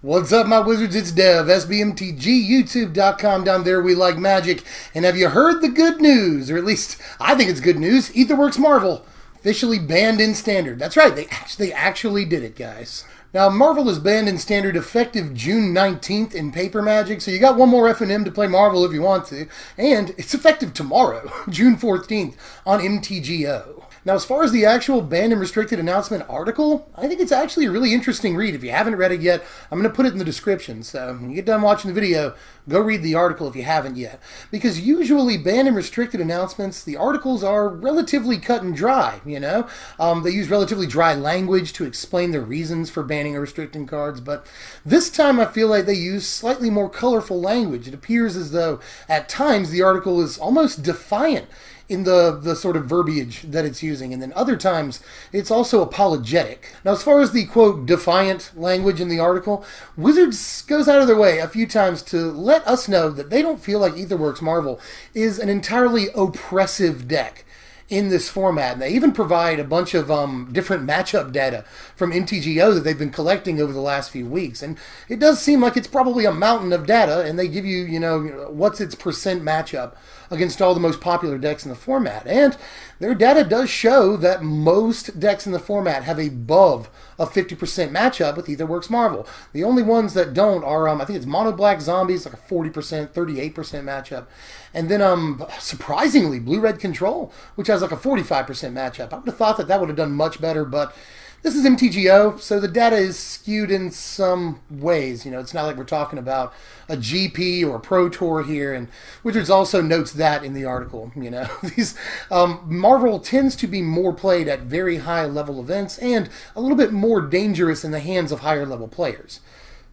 What's up, my wizards? It's Dev, SBMTG, YouTube.com. Down there, we like magic. And have you heard the good news? Or at least, I think it's good news. Aetherworks Marvel officially banned in Standard. That's right, they actually did it, guys. Now, Marvel is banned in Standard effective June 19th in Paper Magic, so you got one more F&M to play Marvel if you want to. And it's effective tomorrow, June 14th, on MTGO. Now, as far as the actual banned and restricted announcement article, I think it's actually a really interesting read. If you haven't read it yet, I'm going to put it in the description. So when you get done watching the video, go read the article if you haven't yet. Because usually banned and restricted announcements, the articles are relatively cut and dry, you know? They use relatively dry language to explain their reasons for banning or restricting cards. But this time I feel like they use slightly more colorful language. It appears as though at times the article is almost defiant in the sort of verbiage that it's using, and then other times it's also apologetic. Now, as far as the, quote, defiant language in the article, Wizards goes out of their way a few times to let us know that they don't feel like Aetherworks Marvel is an entirely oppressive deck in this format. And they even provide a bunch of different matchup data from MTGO that they've been collecting over the last few weeks. And it does seem like it's probably a mountain of data, and they give you, you know, what's its percent matchup against all the most popular decks in the format. And their data does show that most decks in the format have above a 50% matchup with Aetherworks Marvel. The only ones that don't are, I think it's Mono Black Zombies, like a 40%, 38% matchup. And then, surprisingly, Blue-Red Control, which has like a 45% matchup. I would have thought that that would have done much better, but this is MTGO, so the data is skewed in some ways. You know, it's not like we're talking about a GP or a Pro Tour here, and Wizards also notes that in the article. You know, these Marvel tends to be more played at very high level events and a little bit more dangerous in the hands of higher level players.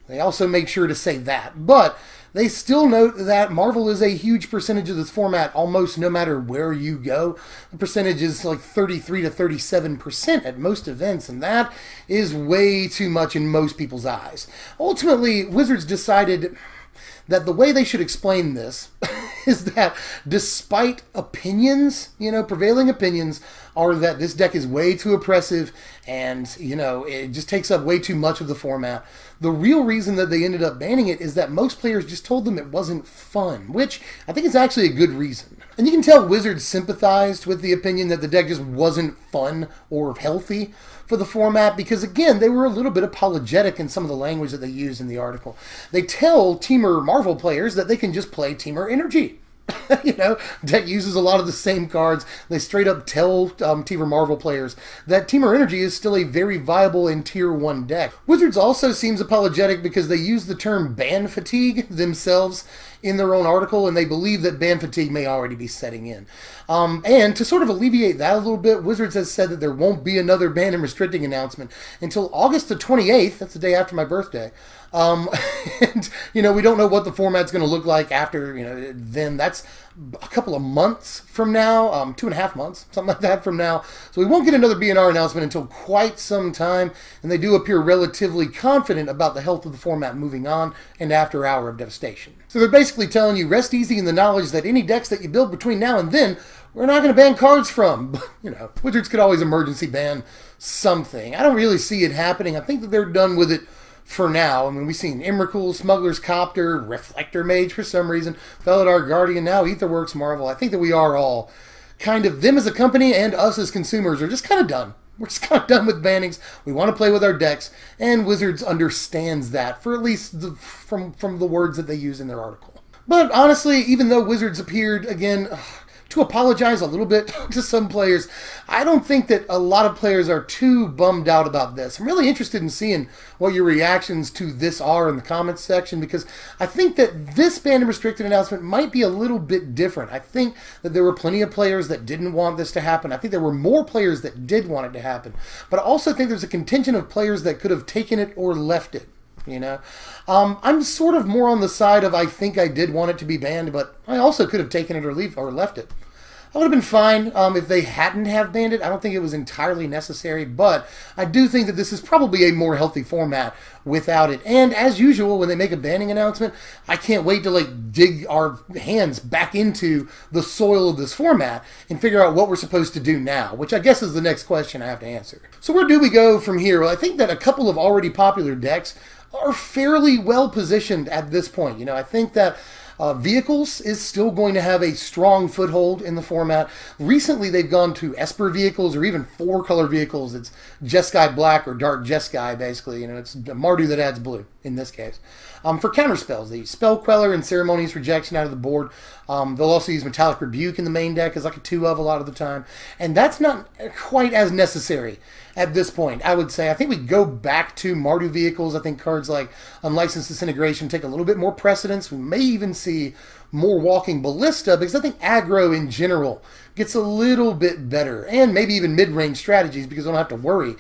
They also make sure to say that, but they still note that Marvel is a huge percentage of this format almost no matter where you go. The percentage is like 33 to 37% at most events, and that is way too much in most people's eyes. Ultimately, Wizards decided that the way they should explain this is that despite opinions, you know, prevailing opinions are that this deck is way too oppressive and, you know, it just takes up way too much of the format. The real reason that they ended up banning it is that most players just told them it wasn't fun, which I think is actually a good reason. And you can tell Wizards sympathized with the opinion that the deck just wasn't fun or healthy for the format because, again, they were a little bit apologetic in some of the language that they used in the article. They tell Teamer Marvel players that they can just play Teamer Energy. You know, deck uses a lot of the same cards. They straight up tell Teamer Marvel players that Teamer Energy is still a very viable in Tier 1 deck. Wizards also seems apologetic because they use the term ban fatigue themselves in their own article, and they believe that ban fatigue may already be setting in. And to sort of alleviate that a little bit, Wizards has said that there won't be another ban and restricting announcement until August the 28th. That's the day after my birthday. And, you know, we don't know what the format's going to look like after, you know, then. That's a couple of months from now, 2.5 months, something like that from now. So we won't get another BNR announcement until quite some time, and they do appear relatively confident about the health of the format moving on and after Hour of Devastation. So they're basically telling you, rest easy in the knowledge that any decks that you build between now and then, we're not going to ban cards from. But, you know, Wizards could always emergency ban something. I don't really see it happening. I think that they're done with it for now. I mean, we've seen Emrakul, Smuggler's Copter, Reflector Mage for some reason, Felidar Guardian, now Aetherworks Marvel. I think that we are all kind of, them as a company and us as consumers are just kind of done. We're just kind of done with bannings. We want to play with our decks, and Wizards understands that, for at least from the words that they use in their article. But honestly, even though Wizards appeared, again, to apologize a little bit to some players, I don't think that a lot of players are too bummed out about this. I'm really interested in seeing what your reactions to this are in the comments section, because I think that this banned and restricted announcement might be a little bit different. I think that there were plenty of players that didn't want this to happen. I think there were more players that did want it to happen. But I also think there's a contingent of players that could have taken it or left it. You know, I'm sort of more on the side of I think I did want it to be banned, but I also could have taken it or left it. I would have been fine if they hadn't have banned it. I don't think it was entirely necessary, but I do think that this is probably a more healthy format without it. And as usual, when they make a banning announcement, I can't wait to like dig our hands back into the soil of this format and figure out what we're supposed to do now, which I guess is the next question I have to answer. So where do we go from here? Well, I think that a couple of already popular decks are fairly well positioned at this point. You know, I think that vehicles is still going to have a strong foothold in the format. Recently, they've gone to Esper vehicles or even 4-color vehicles. It's Jeskai Black or Dark Jeskai, basically. You know, it's a Mardu that adds blue in this case. For counter spells, they use Spell Queller and Ceremonious Rejection out of the board. They'll also use Metallic Rebuke in the main deck as like a 2 of a lot of the time. And that's not quite as necessary at this point, I would say. I think we go back to Mardu vehicles. I think cards like Unlicensed Disintegration take a little bit more precedence. We may even see more Walking Ballista because I think aggro in general gets a little bit better. And maybe even mid-range strategies because we don't have to worry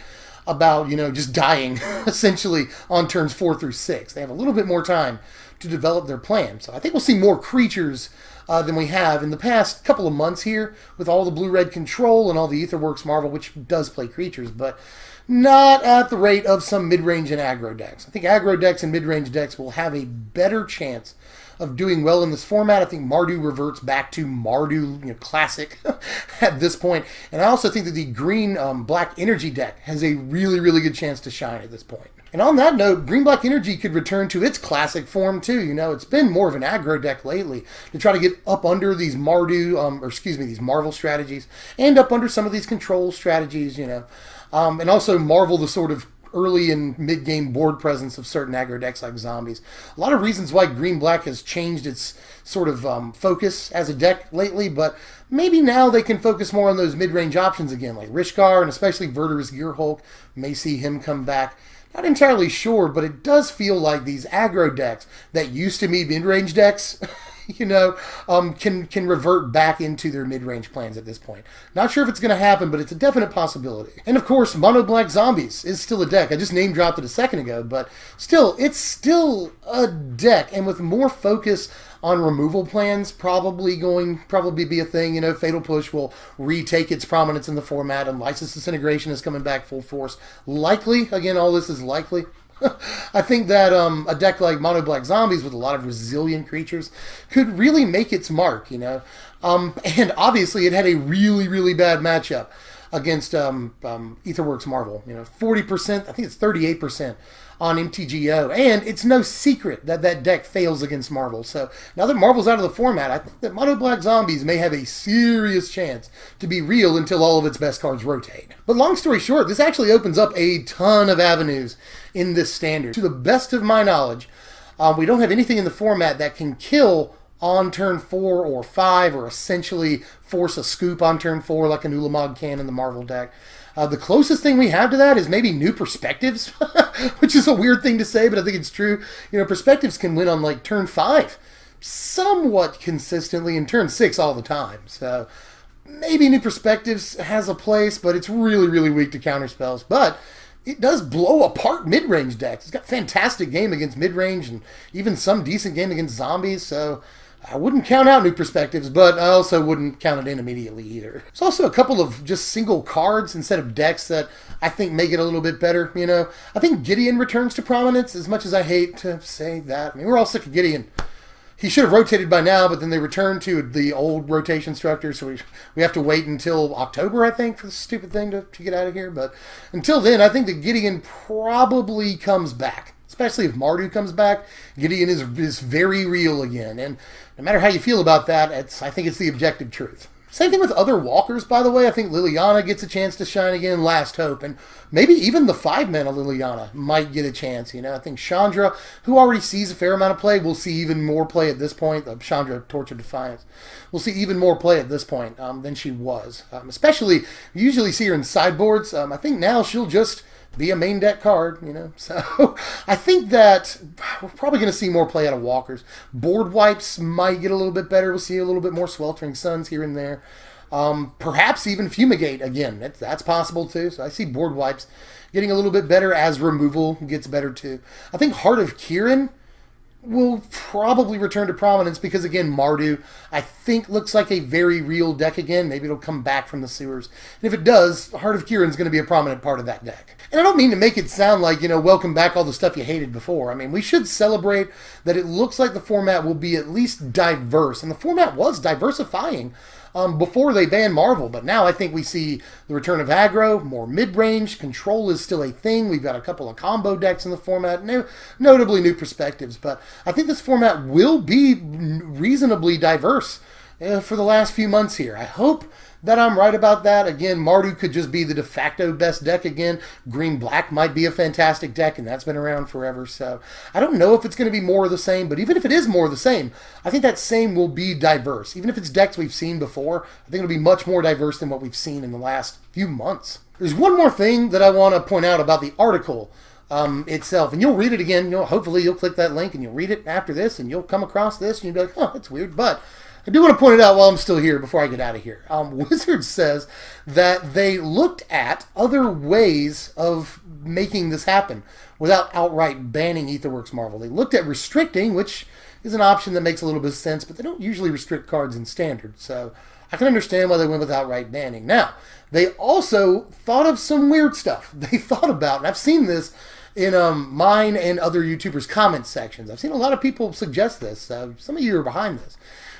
about, you know, just dying essentially on turns 4 through 6. They have a little bit more time to develop their plan. So I think we'll see more creatures than we have in the past couple of months here with all the blue-red control and all the Aetherworks Marvel, which does play creatures, but not at the rate of some mid-range and aggro decks. I think aggro decks and mid-range decks will have a better chance of doing well in this format. I think Mardu reverts back to Mardu, you know, classic at this point. And I also think that the green-black energy deck has a really, really good chance to shine at this point. And on that note, green-black energy could return to its classic form too. You know, it's been more of an aggro deck lately to try to get up under these these Marvel strategies and up under some of these control strategies, you know. And also Marvel the sort of early and mid-game board presence of certain aggro decks like zombies. A lot of reasons why green-black has changed its sort of focus as a deck lately, but maybe now they can focus more on those mid-range options again, like Rishkar and especially Verdurous Gearhulk. May see him come back. Not entirely sure, but it does feel like these aggro decks that used to be mid-range decks you know, can revert back into their mid-range plans at this point. Not sure if it's going to happen, but it's a definite possibility. And of course, Mono Black Zombies is still a deck. I just name dropped it a second ago, but still, it's still a deck, and with more focus on removal plans probably be a thing. You know, Fatal Push will retake its prominence in the format, and Licensed Disintegration is coming back full force. Likely, again, all this is likely. I think that a deck like Mono Black Zombies with a lot of resilient creatures could really make its mark, you know. And obviously it had a really, really bad matchup against Aetherworks Marvel. You know, 40%, I think it's 38% on MTGO. And it's no secret that that deck fails against Marvel. So now that Marvel's out of the format, I think that Mono Black Zombies may have a serious chance to be real until all of its best cards rotate. But long story short, this actually opens up a ton of avenues in this standard. To the best of my knowledge, we don't have anything in the format that can kill on turn 4 or 5, or essentially force a scoop on turn 4 like an Ulamog can in the Marvel deck. The closest thing we have to that is maybe New Perspectives, which is a weird thing to say, but I think it's true. You know, Perspectives can win on like turn 5 somewhat consistently, and turn 6 all the time. So maybe New Perspectives has a place, but it's really, really weak to counter spells. But it does blow apart mid-range decks. It's got fantastic game against mid-range and even some decent game against zombies, so I wouldn't count out New Perspectives, but I also wouldn't count it in immediately either. There's also a couple of just single cards instead of decks that I think make it a little bit better, you know. I think Gideon returns to prominence, as much as I hate to say that. I mean, we're all sick of Gideon. He should have rotated by now, but then they returned to the old rotation structure, so we have to wait until October, I think, for this stupid thing to get out of here. But until then, I think that Gideon probably comes back. Especially if Mardu comes back, Gideon is very real again. And no matter how you feel about that, I think it's the objective truth. Same thing with other walkers, by the way. I think Liliana gets a chance to shine again, Last Hope, and maybe even the 5-mana Liliana might get a chance. You know, I think Chandra, who already sees a fair amount of play, will see even more play at this point. Chandra, Torch of Defiance, will see even more play at this point than she was. Especially, you usually see her in sideboards. I think now she'll just be a main deck card, you know. So I think that we're probably going to see more play out of walkers. Board wipes might get a little bit better. We'll see a little bit more Sweltering Suns here and there. Perhaps even Fumigate again. That's possible too. So I see board wipes getting a little bit better as removal gets better too. I think Heart of Kirin will probably return to prominence because, again, Mardu, I think, looks like a very real deck again. Maybe it'll come back from the sewers. And if it does, Heart of Kirin's going to be a prominent part of that deck. And I don't mean to make it sound like, you know, welcome back all the stuff you hated before. I mean, we should celebrate that it looks like the format will be at least diverse. And the format was diversifying before they banned Marvel. But now I think we see the return of aggro, more mid-range. Control is still a thing. We've got a couple of combo decks in the format, notably new perspectives. But I think this format will be reasonably diverse for the last few months here. I hope that I'm right about that. Again, Mardu could just be the de facto best deck again. Green-black might be a fantastic deck, and that's been around forever. So I don't know if it's going to be more of the same, but even if it is more of the same, I think that same will be diverse. Even if it's decks we've seen before, I think it'll be much more diverse than what we've seen in the last few months. There's one more thing that I want to point out about the article itself, and you'll read it again. Hopefully you'll click that link and you'll read it after this, and you'll come across this, and you'll be like, oh, that's weird, but I do want to point it out while I'm still here before I get out of here. Wizards says that they looked at other ways of making this happen without outright banning Aetherworks Marvel. They looked at restricting, which is an option that makes a little bit of sense, but they don't usually restrict cards in Standard, so I can understand why they went with outright banning. Now, they also thought of some weird stuff. They thought about, and I've seen this in mine and other YouTubers' comment sections. I've seen a lot of people suggest this. Some of you are behind this.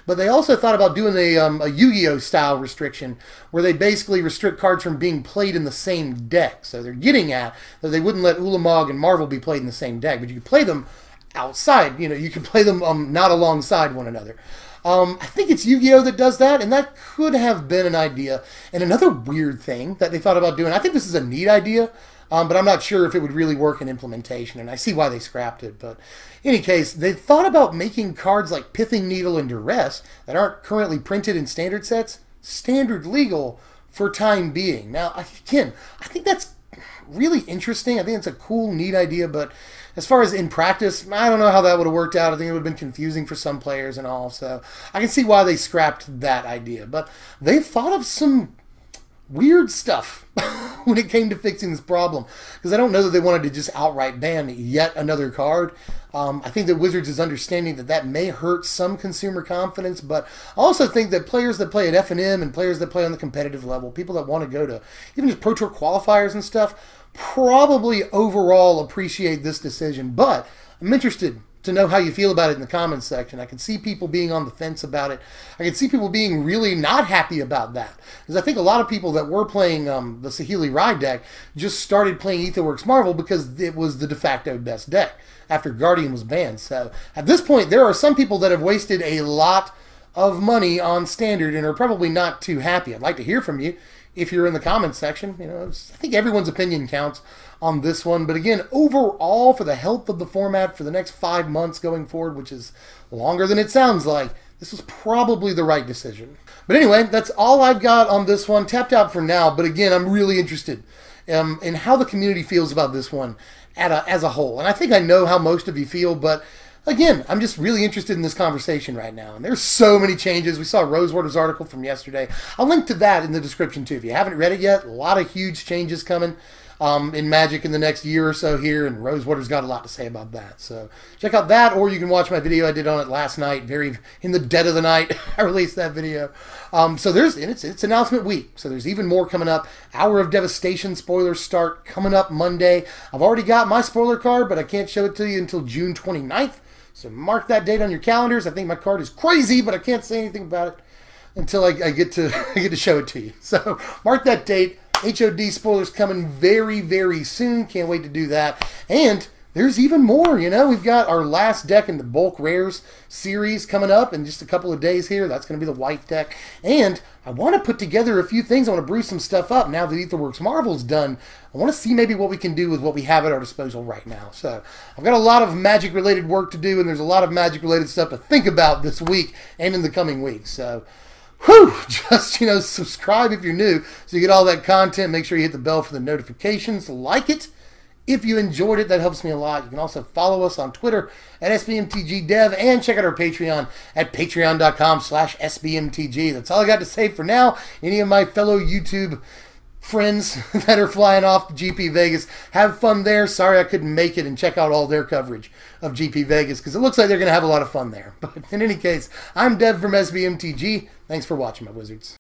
But they also thought about doing a Yu-Gi-Oh! Style restriction where they basically restrict cards from being played in the same deck. So they're getting at that they wouldn't let Ulamog and Marvel be played in the same deck, but you could play them outside. You can play them not alongside one another. I think it's Yu-Gi-Oh! That does that, and that could have been an idea. And another weird thing that they thought about doing, I think this is a neat idea, but I'm not sure if it would really work in implementation, and I see why they scrapped it. But in any case, they thought about making cards like Pithing Needle and Duress that aren't currently printed in standard sets standard legal for time being. Now, again, I think that's really interesting. I think it's a cool, neat idea, but as far as in practice, I don't know how that would have worked out. I think it would have been confusing for some players and all, so I can see why they scrapped that idea. But they thought of some weird stuff when it came to fixing this problem, because I don't know that they wanted to just outright ban yet another card. I think that Wizards is understanding that that may hurt some consumer confidence, but I also think that players that play at F&M and players that play on the competitive level, people that want to go to even just Pro Tour qualifiers and stuff, probably overall appreciate this decision. But I'm interested to know how you feel about it in the comments section. I can see people being on the fence about it. I can see people being really not happy about that, because I think a lot of people that were playing the Saheeli Ride deck just started playing Aetherworks Marvel because it was the de facto best deck after Guardian was banned. So at this point, there are some people that have wasted a lot of money on Standard and are probably not too happy. I'd like to hear from you if you're in the comments section. I think everyone's opinion counts on this one. But again, overall, for the health of the format for the next 5 months going forward, which is longer than it sounds like, this was probably the right decision. But anyway, that's all I've got on this one. Tapped out for now, but again, I'm really interested in how the community feels about this one as a whole. And I think I know how most of you feel, but again, I'm just really interested in this conversation right now. And there's so many changes. We saw Rosewater's article from yesterday. I'll link to that in the description too. If you haven't read it yet, a lot of huge changes coming in Magic in the next year or so here, and Rosewater's got a lot to say about that. So check out that, or you can watch my video I did on it last night, very in the dead of the night. I released that video. So it's announcement week, so there's even more coming up. Hour of Devastation spoilers start coming up Monday. I've already got my spoiler card, but I can't show it to you until June 29th. So mark that date on your calendars. I think my card is crazy, but I can't say anything about it until I get to show it to you. So mark that date. HOD spoilers coming very, very soon. Can't wait to do that. And there's even more, We've got our last deck in the Bulk Rares series coming up in just a couple of days here. That's going to be the white deck. And I want to put together a few things. I want to brew some stuff up now that Aetherworks Marvel's done. I want to see maybe what we can do with what we have at our disposal right now. So I've got a lot of Magic-related work to do, and there's a lot of Magic-related stuff to think about this week and in the coming weeks. So whew, just, subscribe if you're new so you get all that content. Make sure you hit the bell for the notifications. Like it if you enjoyed it. That helps me a lot. You can also follow us on Twitter at SBMTGDev and check out our Patreon at patreon.com/SBMTG. That's all I got to say for now. Any of my fellow YouTube friends that are flying off to GP Vegas, have fun there. Sorry I couldn't make it and check out all their coverage of GP Vegas, because it looks like they're going to have a lot of fun there. But in any case, I'm Dev from SBMTG. Thanks for watching, my wizards.